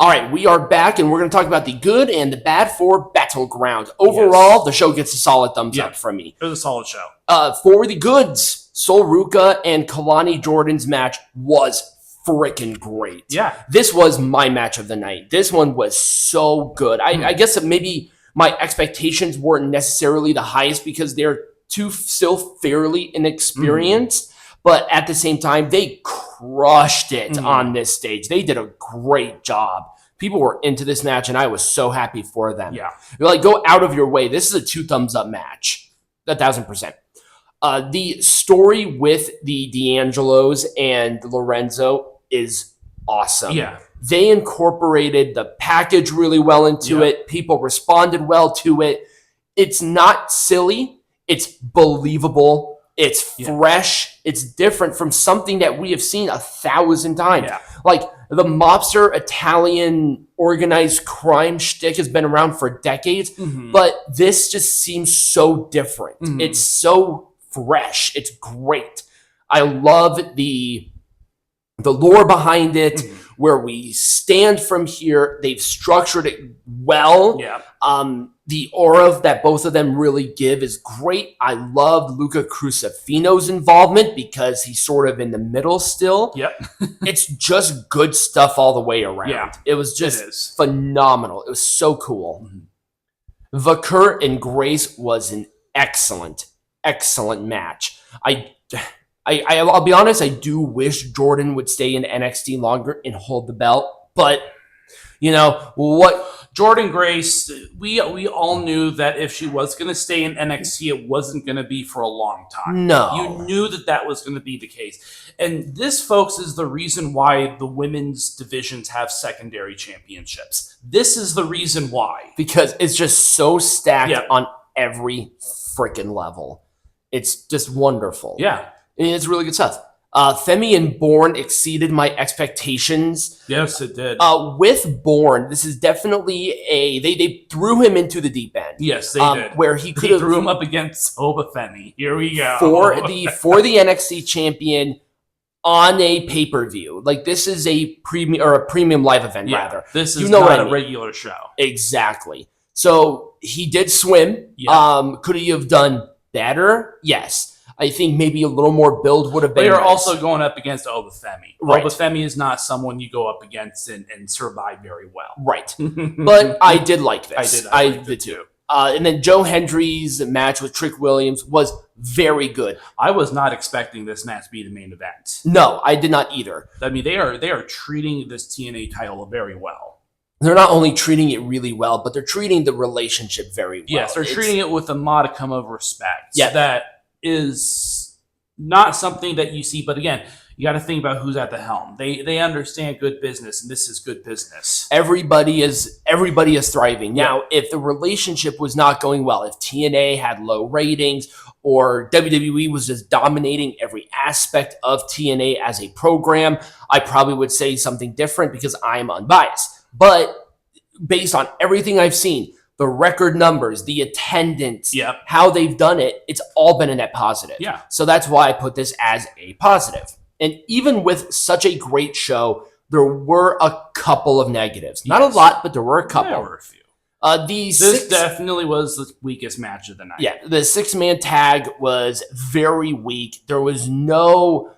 All right, we are back, and we're going to talk about the good and the bad for Battleground. Overall, the show gets a solid thumbs up from me. It was a solid show. For the goods, Ruca and Kelani Jordynne's match was freaking great. Yeah. This was my match of the night. This one was so good. I guess that maybe my expectations weren't necessarily the highest because they're still fairly inexperienced, but at the same time, they crushed it on this stage. They did a great job. People were into this match, and I was so happy for them. Yeah. You're like, go out of your way. This is a 2 thumbs up match. 1,000%. The story with the D'Angelos and Lorenzo is awesome. Yeah. They incorporated the package really well into it. People responded well to it. It's not silly. It's believable. It's fresh. It's different from something that we have seen 1,000 times. Yeah. Like the mobster Italian organized crime shtick has been around for decades, but this just seems so different. It's so fresh. It's great. I love the lore behind it, where we stand from here. They've structured it well. Yeah. The aura that both of them really give is great. I loved Luca Crucifino's involvement because he's sort of in the middle still. Yep. It's just good stuff all the way around. Yeah, it was just phenomenal. It was so cool. Vaquer and Grace was an excellent match. I'll be honest, I do wish Jordynne would stay in NXT longer and hold the belt, but you know what? Jordynne Grace, we all knew that if she was going to stay in NXT, it wasn't going to be for a long time. No. You knew that was going to be the case. And this, folks, is the reason why the women's divisions have secondary championships. This is the reason why. Because it's just so stacked on every freaking level. It's just wonderful. Yeah. And it's really good stuff. Femi and Borne exceeded my expectations. Yes, it did. With Borne, this is definitely they threw him into the deep end. Yes, they did. Where he could have threw him up against Soba Femi. Here we go. For the NXT champion on a pay-per-view. Like, this is a premium live event, rather. This is not a regular show. Exactly. So he did swim. Yeah. Could he have done better? Yes. I think maybe a little more build would have been. But you're nice. also going up against Obafemi. Right. Obafemi is not someone you go up against and survive very well. Right. But I did like this. I did too. And then Joe Hendry's match with Trick Williams was very good. I was not expecting this match to be the main event. No, I did not either. I mean, they are treating this TNA title very well. They're not only treating it really well, but they're treating the relationship very well. Yes, they're treating it with a modicum of respect. Yeah. That is not something that you see, but again, you got to think about who's at the helm. They understand good business, and this is good business. Everybody is thriving. Now, if the relationship was not going well, if TNA had low ratings or WWE was just dominating every aspect of TNA as a program, I probably would say something different because I'm unbiased. But based on everything I've seen, the record numbers, the attendance, how they've done it, it's all been a net positive. Yeah. So that's why I put this as a positive. And even with such a great show, there were a couple of negatives. Not a lot, but there were a couple. There were a few. This definitely was the weakest match of the night. Yeah, the 6-man tag was very weak. There was no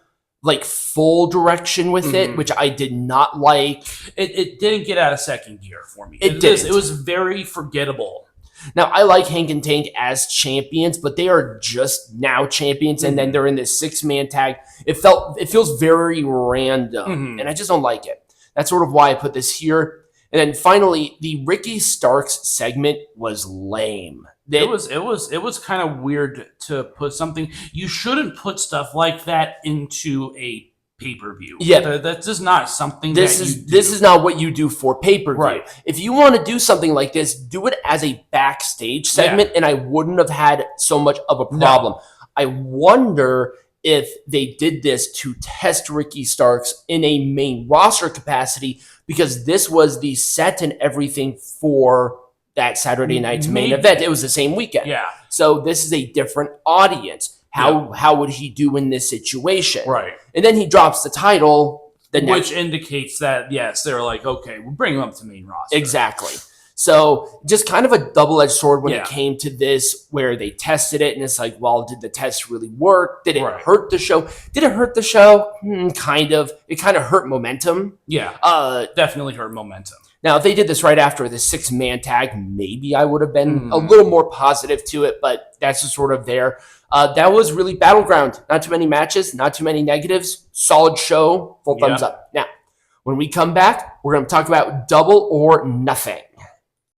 full direction with it, which I did not like. It didn't get out of second gear for me. It was very forgettable. Now, I like Hank and Tank as champions, but they are just now champions, and then they're in this 6-man tag. It feels very random, and I just don't like it. That's sort of why I put this here. And then finally, the Ricky Starks segment was lame. It was kind of weird to put something. You shouldn't put stuff like that into a pay-per-view. Yeah, that's just not something. This is not what you do for pay-per-view. Right. If you want to do something like this, do it as a backstage segment, and I wouldn't have had so much of a problem. No. I wonder if they did this to test Ricky Starks in a main roster capacity, because this was the set and everything for that Saturday night's main event. It was the same weekend. Yeah. So this is a different audience. How would he do in this situation? Right. And then he drops the title Which indicates that, yes, they're like, okay, we'll bring them up to main roster. Exactly. So just kind of a double-edged sword when it came to this, where they tested it, and it's like, well, did the test really work? Did it hurt the show? Did it hurt the show? Kind of. It kind of hurt momentum. Yeah, definitely hurt momentum. Now, if they did this right after the 6-man tag, maybe I would have been a little more positive to it, but that's just sort of there. That was really Battleground. Not too many matches, not too many negatives. Solid show, full thumbs up. Now, when we come back, we're going to talk about Double or Nothing.